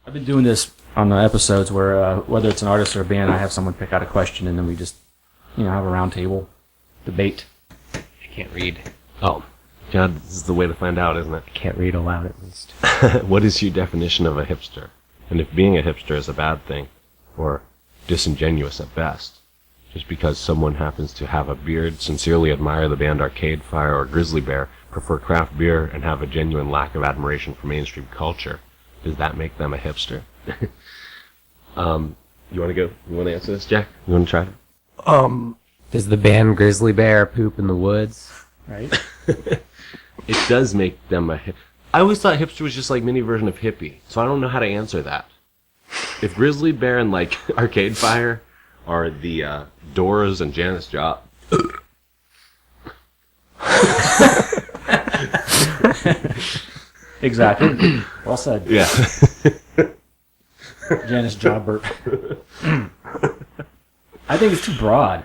I've been doing this on the episodes where whether it's an artist or a band, I have someone pick out a question and then we just, have a round table debate. I can't read. Oh, God, this is the way to find out, isn't it? I can't read aloud at least. What is your definition of a hipster? And if being a hipster is a bad thing, or disingenuous at best, just because someone happens to have a beard, sincerely admire the band Arcade Fire or Grizzly Bear, prefer craft beer, and have a genuine lack of admiration for mainstream culture, does that make them a hipster? You want to go? You want to answer this, Jack? You want to try it? Does the band Grizzly Bear poop in the woods? Right? It does make them a hipster. I always thought hipster was just like mini version of hippie, so I don't know how to answer that. If Grizzly Bear and like Arcade Fire are the Doors and Janis Joplin. Exactly. Well said. Yeah. Janis Joplin. I think it's too broad.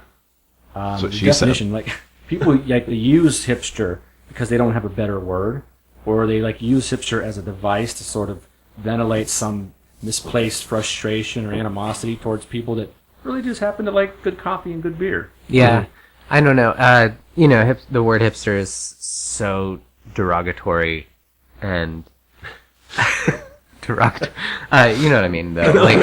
That's what The she definition, said. like people like they use hipster because they don't have a better word, or they like use hipster as a device to sort of ventilate some misplaced frustration or animosity towards people that really just happen to like good coffee and good beer. Yeah, I don't know. The word hipster is so derogatory and derogatory. You know what I mean, though. Like,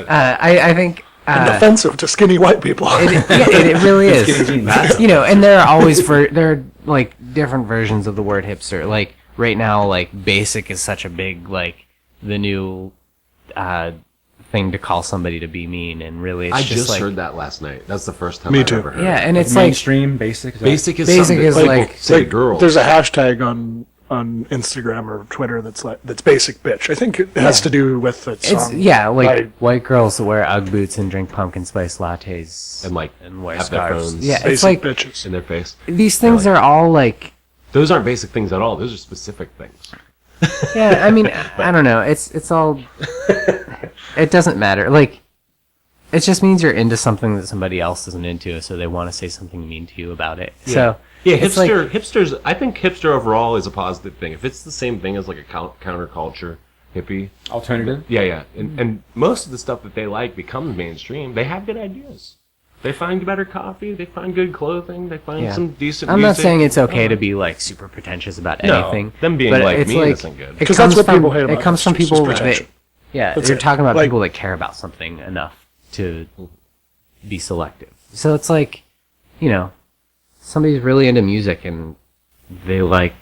I think. And offensive to skinny white people. It really is. And there are like different versions of the word hipster. Like right now, like basic is such a big like the new thing to call somebody to be mean, and really, it's I just just like, heard that last night. That's the first time Me I've too. ever heard yeah, it. and it's Like like mainstream basic. Basic is Basic something is that like- people say to girls. There's a hashtag on Instagram or Twitter that's basic bitch. I think it has to do with its like white girls that wear UGG boots and drink pumpkin spice lattes And like and wear have their scarves. phones Yeah, it's basic like bitches. in their face. these things are all like. Those aren't basic things at all. Those are specific things. Yeah, I mean, I don't know. It's all. It doesn't matter. Like, it just means you're into something that somebody else isn't into, so they want to say something mean to you about it. Yeah. So Yeah, it's like- hipsters. I think hipster overall is a positive thing. If it's the same thing as like a counterculture hippie, Alternative. yeah, and most of the stuff that they like becomes mainstream. They have good ideas. They find better coffee. They find good clothing. They find Yeah. some decent. I'm not music. saying it's okay to be like super pretentious about No, anything. them being but like it's me like, isn't good. it 'Cause comes that's what from- people hate about It comes from hipsters, is people that, pretension. yeah, That's you're it. talking about Like- people that care about something enough to be selective. So it's like, somebody's really into music and they like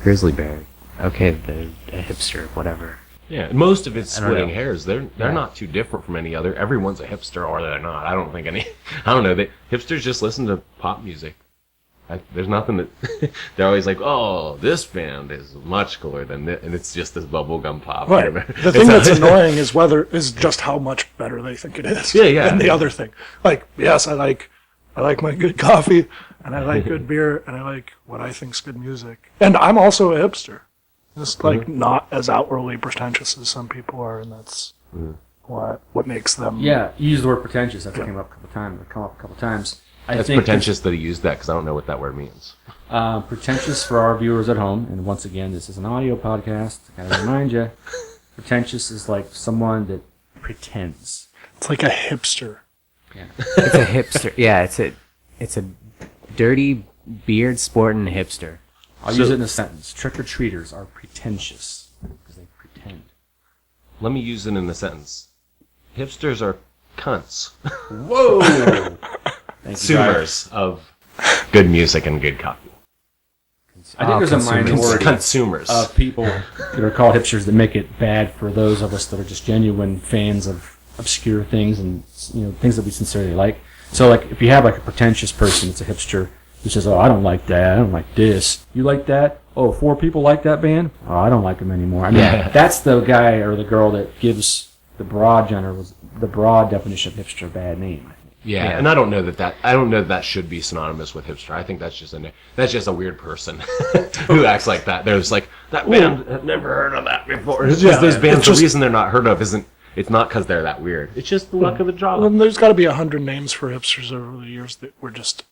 Grizzly Bear. Okay, they're a hipster, whatever. Yeah, and most of it's I don't splitting know. hairs. They're Yeah. not too different from any other. Everyone's a hipster or they're not. I don't think any. I don't know. Hipsters just listen to pop music. There's nothing that they're always like, oh, this band is much cooler than this, and it's just this bubblegum pop. Right. The thing that's annoying is just how much better they think it is. Yeah. Than the other thing. Like, yes, I like my good coffee, and I like good beer, and I like what I think's good music. And I'm also a hipster. Just like not as outwardly pretentious as some people are, and that's what makes them. Yeah, you used the word pretentious. That's come up a couple times. I It's think pretentious that he used that because I don't know what that word means. Pretentious for our viewers at home, and once again, this is an audio podcast. I gotta remind you, pretentious is like someone that pretends. It's like a hipster. Yeah. It's a hipster. Yeah, it's a dirty beard sporting hipster. I'll use it in a sentence. Trick-or-treaters are pretentious because they pretend. Let me use it in a sentence. Hipsters are cunts. Whoa! Thank you, guys. Consumers of good music and good coffee. I think there's a minority Consumers. of people that are called hipsters that make it bad for those of us that are just genuine fans of obscure things and things that we sincerely like. So like if you have like a pretentious person that's a hipster who says, oh, I don't like that, I don't like this. You like that? Oh, 4 people like that band? Oh, I don't like them anymore. I mean, that's the guy or the girl that gives the broad definition of hipster a bad name. Yeah, and I don't know that should be synonymous with hipster. I think that's just a weird person who acts like that. There's like that band. I've never heard of that before. It's just those bands. The reason they're not heard of isn't. It's not because they're that weird. It's just the luck of the draw. Well, there's got to be 100 names for hipsters over the years that were just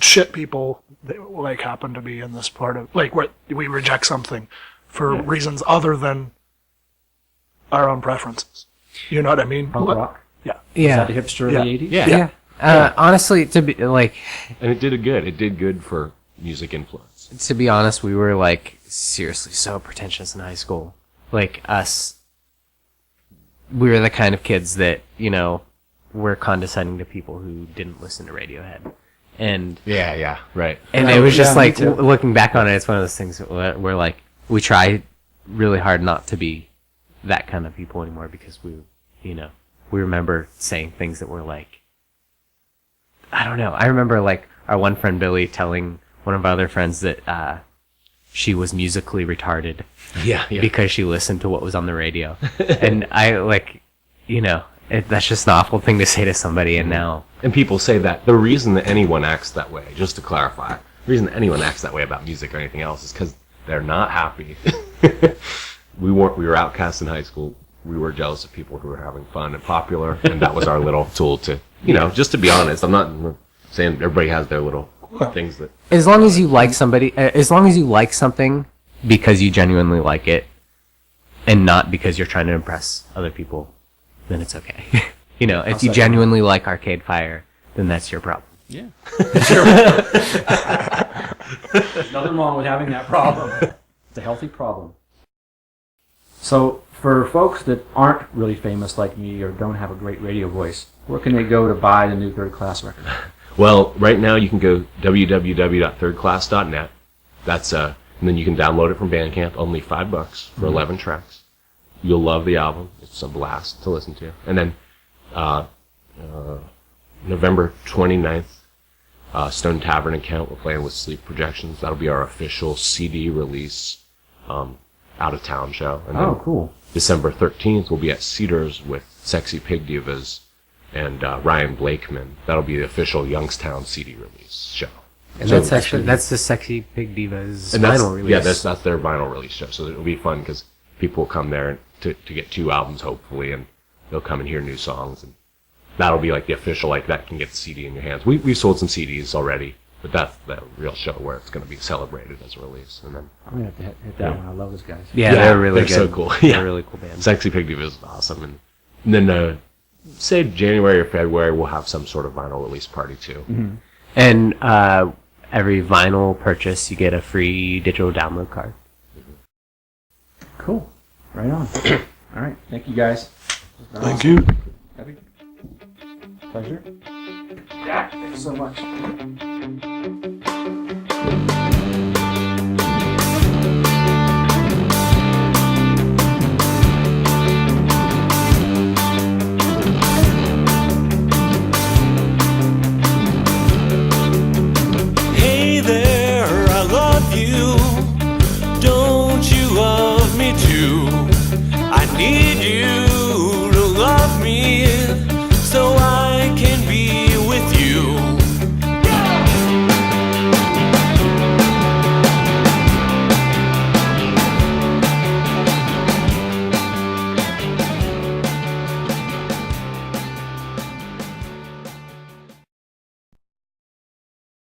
shit people that like happen to be in this part of like where we reject something for reasons other than our own preferences. You know what I mean? Punk rock. Yeah. Is Yeah. that the hipster Yeah. of the 80s? Yeah. Honestly, to be like, And it did good. It did good for music influence. to be honest, we were like seriously so pretentious in high school. Like us, we were the kind of kids that were condescending to people who didn't listen to Radiohead, and Yeah, right. it was just Yeah, me like too. looking back on it, it's one of those things where like we try really hard not to be that kind of people anymore because we remember saying things that were like, I don't know. I remember like our one friend Billy telling one of our other friends that she was musically retarded Yeah. because she listened to what was on the radio. And I like, that's just an awful thing to say to somebody. And now, And people say that the reason that anyone acts that way, just to clarify, the reason that anyone acts that way about music or anything else is because they're not happy. We were outcasts in high school. We were jealous of people who were having fun and popular, and that was our little tool to, just to be honest. I'm not saying everybody has their little things that. as long as you like somebody, as long as you like something because you genuinely like it, and not because you're trying to impress other people, then it's okay. If you genuinely like Arcade Fire, then that's your problem. Yeah. There's nothing wrong with having that problem. It's a healthy problem. So, for folks that aren't really famous like me or don't have a great radio voice, where can they go to buy the new Third Class record? Well, right now you can go www.thirdclass.net. That's and then you can download it from Bandcamp. Only $5 for 11 tracks. You'll love the album. It's a blast to listen to. And then November 29th, Stone Tavern and Count, we're playing with Sleep Projections. That'll be our official CD release out-of-town show. And then Cool. December 13th, we'll be at Cedars with Sexy Pig Divas and Ryan Blakeman. That'll be the official Youngstown CD release show. And So- that's the Sexy Pig Divas and that's, vinyl release. Yeah, that's their vinyl release show. So it'll be fun because people will come there to get 2 albums, hopefully, and they'll come and hear new songs. And that'll be like the official, like that can get the CD in your hands. We've sold some CDs already, but that's the real show where it's going to be celebrated as a release. And then I'm going to have to hit that one. I love those guys. Yeah, they're really they're good. so cool. They're a really cool band. Sexy Pig Diva is awesome. And then, say January or February, we'll have some sort of vinyl release party too. Mm-hmm. And every vinyl purchase, you get a free digital download card. Cool. Right on. All right. Thank you, guys. Thank you. Happy pleasure. Yeah. Thanks so much. Hey there, I love you. Don't you love me too? I need you to love me so I can be with you.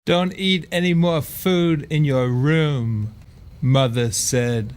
Don't eat any more food in your room, Mother said.